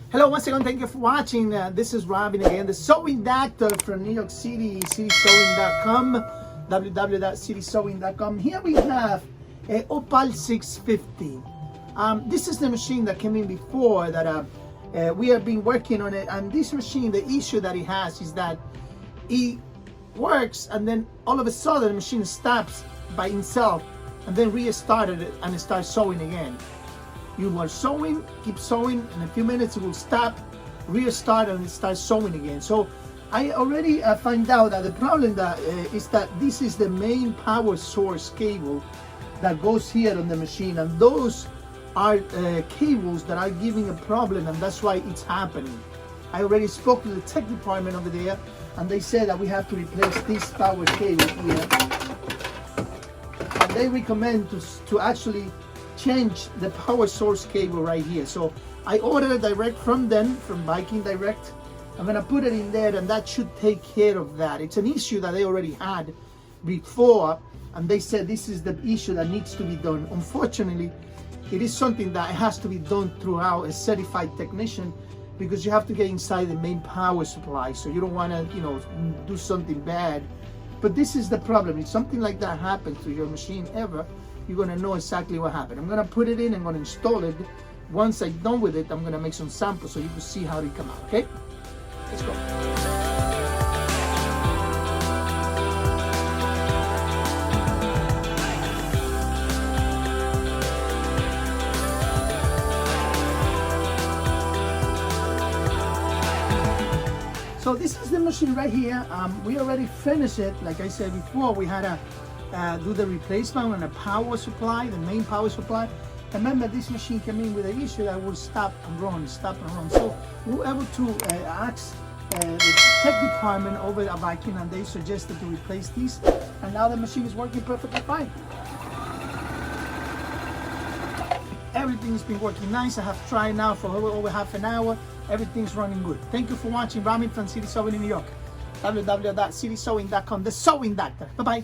Hello, once again, thank you for watching. This is Robin again, the sewing doctor from New York City, citysewing.com, www.citysewing.com. Here we have a Opal 650. This is the machine that came in before that we have been working on it. And this machine, the issue that it has is that it works and then all of a sudden the machine stops by itself and then restarted it and it starts sewing again. You are sewing, keep sewing, in a few minutes it will stop, restart, and it starts sewing again. So I already find out that the problem that is that this is the main power source cable that goes here on the machine, and those are cables that are giving a problem, and that's why it's happening. I already spoke to the tech department over there, and they said that we have to replace this power cable here, and they recommend to actually change the power source cable right here. So I ordered it direct from them, from Viking direct. I'm gonna put it in there and that should take care of that. It's an issue that they already had before, and they said this is the issue that needs to be done. Unfortunately, it is something that has to be done throughout a certified technician, because you have to get inside the main power supply, so you don't want to do something bad. But this is the problem. If something like that happens to your machine ever, you're going to know exactly what happened. I'm going to put it in, I'm going to install it. Once I'm done with it, I'm going to make some samples so you can see how it come out, okay? Let's go. So this is the machine right here. We already finished it. Like I said before, we had to do the replacement on the power supply, the main power supply. Remember, this machine came in with an issue that will stop and run. So we were able to ask the tech department over at Viking, and they suggested to replace these, and now the machine is working perfectly fine. Everything's been working nice. I have tried now for over half an hour. Everything's running good. Thank you for watching. Robin from City Sewing in New York. www.citysewing.com, the sewing doctor. Bye-bye.